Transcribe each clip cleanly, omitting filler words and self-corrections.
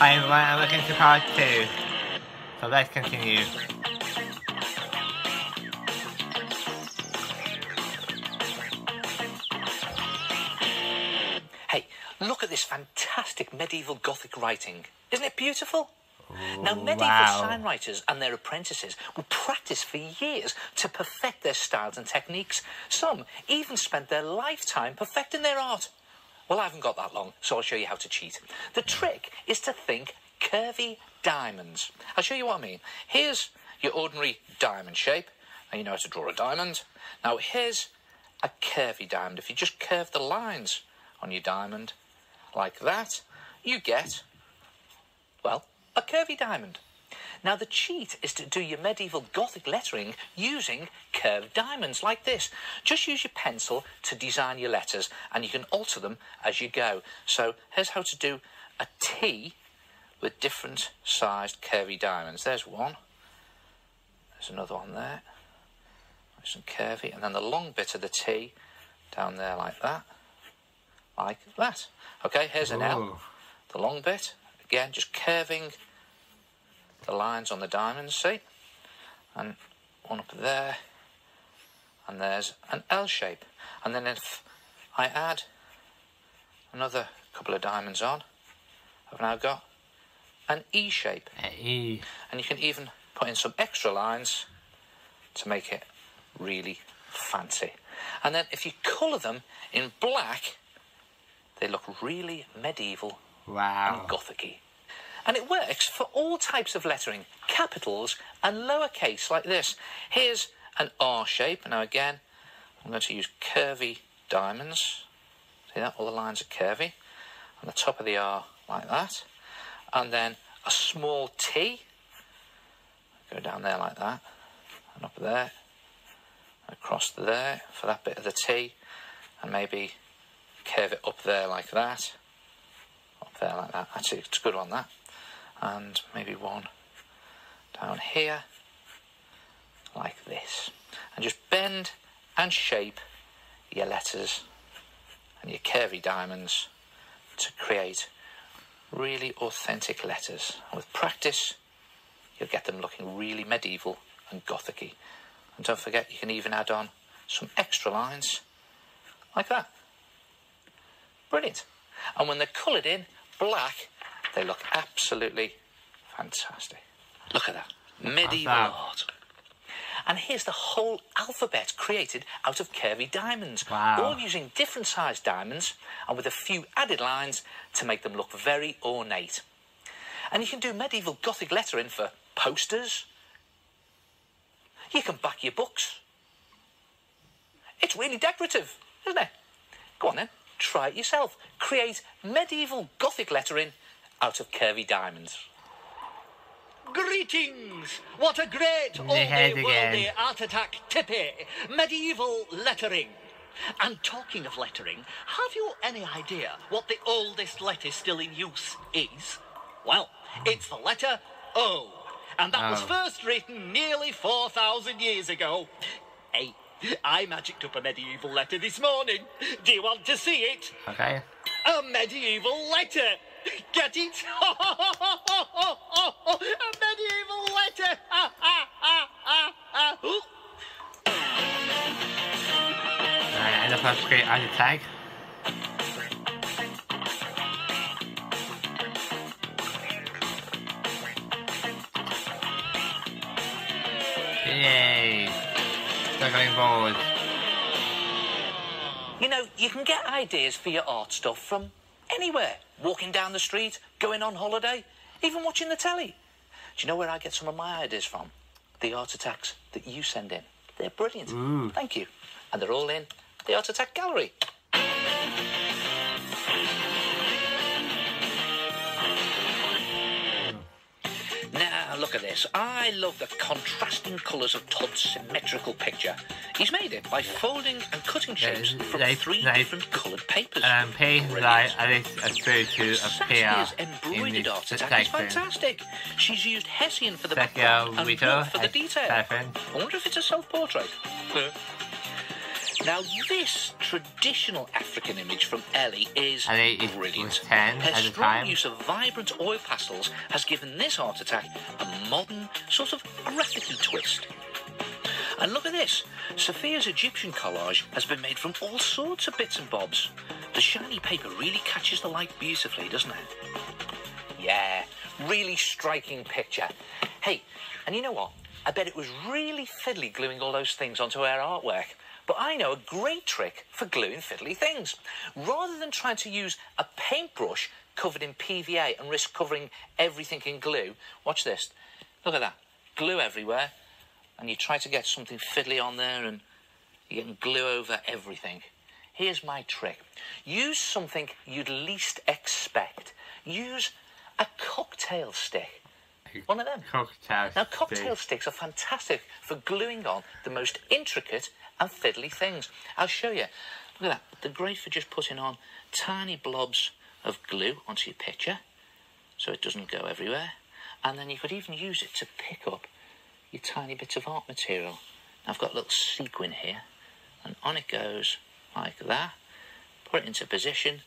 Hi everyone, I'm looking to part 2. So let's continue. Hey, look at this fantastic medieval Gothic writing. Isn't it beautiful? Now, medieval sign writers and their apprentices would practice for years to perfect their styles and techniques. Some even spent their lifetime perfecting their art. Well, I haven't got that long, so I'll show you how to cheat. The trick is to think curvy diamonds. I'll show you what I mean. Here's your ordinary diamond shape. Now you know how to draw a diamond. Now, here's a curvy diamond. If you just curve the lines on your diamond like that, you get, well, a curvy diamond. Now, the cheat is to do your medieval Gothic lettering using curved diamonds like this. Just use your pencil to design your letters, and you can alter them as you go. So here's how to do a T with different sized curvy diamonds. There's one. There's another one there. Nice and curvy. And then the long bit of the T down there like that. Like that. Okay, here's an L. The long bit. Again, just curving the lines on the diamonds, see? And one up there. And there's an L shape. And then if I add another couple of diamonds on, I've now got an E shape. E. And you can even put in some extra lines to make it really fancy. And then if you colour them in black, they look really medieval and Gothic-y. And it works for all types of lettering, capitals and lowercase like this. Here's an R shape. Now again, I'm going to use curvy diamonds. See that? All the lines are curvy. And the top of the R like that. And then a small T. Go down there like that. And up there. Across there for that bit of the T. And maybe curve it up there like that. Up there like that. Actually, it's good on that. And maybe one down here like this. And just bend and shape your letters and your curvy diamonds to create really authentic letters. And with practice, you'll get them looking really medieval and Gothic-y. And don't forget, you can even add on some extra lines like that. Brilliant. And when they're coloured in black, they look absolutely fantastic. Look at that. Medieval art. And here's the whole alphabet created out of curvy diamonds. All using different sized diamonds and with a few added lines to make them look very ornate. And you can do medieval Gothic lettering for posters. You can back your books. It's really decorative, isn't it? Go on then, try it yourself. Create medieval Gothic lettering out of curvy diamonds. Greetings! What a great oldie-worldy Art Attack tippy! Medieval lettering. And talking of lettering, have you any idea what the oldest letter still in use is? Well, it's the letter O. And that was first written nearly 4,000 years ago. Hey, I magicked up a medieval letter this morning. Do you want to see it? Okay. A medieval letter! Get it? A medieval letter! And the first great Art Attack. Yay! Still going forward. You know, you can get ideas for your art stuff from anywhere. Walking down the street, going on holiday, even watching the telly. Do you know where I get some of my ideas from? The Art Attacks that you send in. They're brilliant. Thank you. And they're all in the Art Attack gallery. Now, look at this. I love the contrasting colours of Todd's symmetrical picture. He's made it by folding and cutting shapes from three different coloured papers. Like at least a through to appear Sassy embroidered art attack is fantastic. She's used Hessian for the background and wood for the detail. I wonder if it's a self-portrait. Now, this traditional African image from Ellie is And it brilliant. was 10 Her at the strong time. use of vibrant oil pastels has given this art attack a modern, sort of graphic-y twist. And look at this. Sophia's Egyptian collage has been made from all sorts of bits and bobs. The shiny paper really catches the light beautifully, doesn't it? Yeah, really striking picture. Hey, and you know what? I bet it was really fiddly gluing all those things onto her artwork. But I know a great trick for gluing fiddly things. Rather than trying to use a paintbrush covered in PVA and risk covering everything in glue, watch this. Look at that. Glue everywhere. And you try to get something fiddly on there and you're getting glue over everything. Here's my trick. Use something you'd least expect. Use a cocktail stick. One of them. Now, cocktail sticks are fantastic for gluing on the most intricate and fiddly things. I'll show you. Look at that. They're great for just putting on tiny blobs of glue onto your picture so it doesn't go everywhere. And then you could even use it to pick up your tiny bits of art material. Now, I've got a little sequin here, and on it goes like that. Put it into position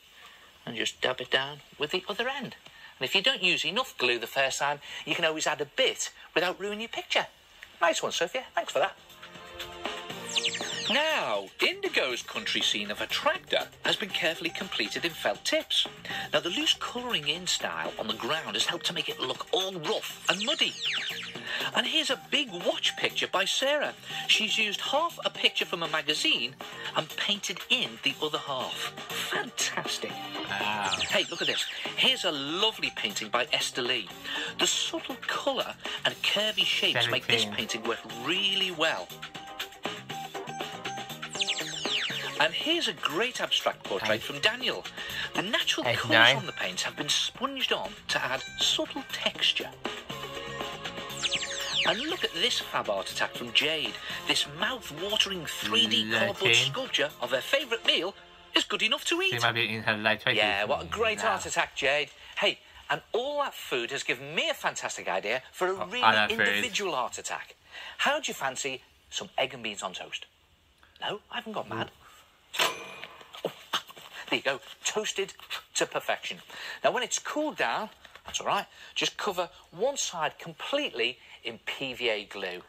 and just dab it down with the other end. And if you don't use enough glue the first time, you can always add a bit without ruining your picture. Nice one, Sophia. Thanks for that. Now, Indigo's country scene of a tractor has been carefully completed in felt tips. Now, the loose colouring in style on the ground has helped to make it look all rough and muddy. And here's a big watch picture by Sarah. She's used half a picture from a magazine and painted in the other half. Fantastic. Wow. Hey, look at this. Here's a lovely painting by Esther Lee. The subtle colour and curvy shapes make this painting work really well. And here's a great abstract portrait from Daniel. The natural colours on the paints have been sponged on to add subtle texture. And look at this fab art attack from Jade. This mouth-watering 3D cardboard sculpture of her favourite meal is good enough to eat. She might be in her late 20s. Yeah, what a great art attack, Jade. Hey, and all that food has given me a fantastic idea for a really individual art attack. How do you fancy some egg and beans on toast? No, I haven't got mad. Oh, there you go, toasted to perfection. Now, when it's cooled down, that's all right, just cover one side completely in PVA glue.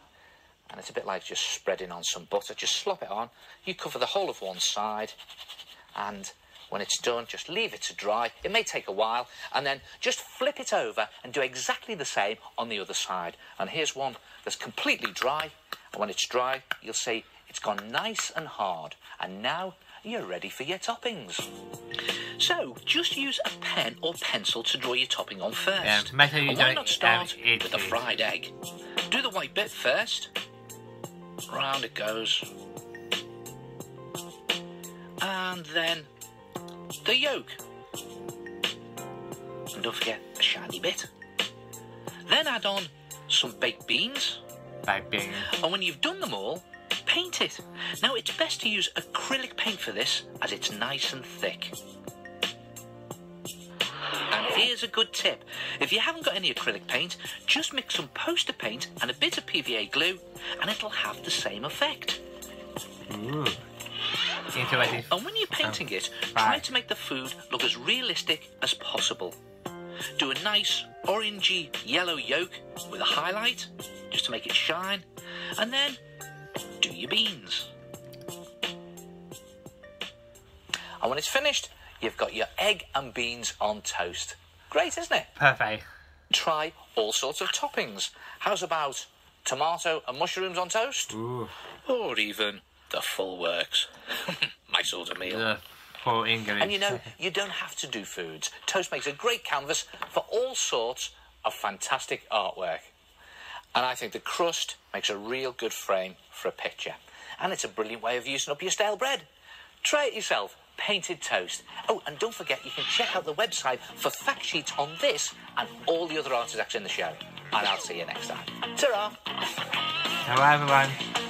And it's a bit like just spreading on some butter. Just slop it on. You cover the whole of one side. And when it's done, just leave it to dry. It may take a while. And then just flip it over and do exactly the same on the other side. And here's one that's completely dry. And when it's dry, you'll see it's gone nice and hard. And now you're ready for your toppings. So, just use a pen or pencil to draw your topping on first. Make sure you and why not start with the fried egg? Do the white bit first. Round it goes. And then the yolk. And don't forget the shiny bit. Then add on some baked beans. Baked beans. And when you've done them all, paint it. Now, it's best to use acrylic paint for this, as it's nice and thick. And here's a good tip. If you haven't got any acrylic paint, just mix some poster paint and a bit of PVA glue, and it'll have the same effect. Ooh. And when you're painting it, try to make the food look as realistic as possible. Do a nice orangey yellow yolk with a highlight, just to make it shine, and then do your beans. And when it's finished, you've got your egg and beans on toast. Great, isn't it? Perfect. Try all sorts of toppings. How's about tomato and mushrooms on toast? Ooh. Or even the full works. My sort of meal. The full English. And you know, you don't have to do foods. Toast makes a great canvas for all sorts of fantastic artwork. And I think the crust makes a real good frame for a picture. And it's a brilliant way of using up your stale bread. Try it yourself. Painted toast. Oh, and don't forget, you can check out the website for fact sheets on this and all the other art attacks in the show. And I'll see you next time. Ta-ra! Hello, everyone.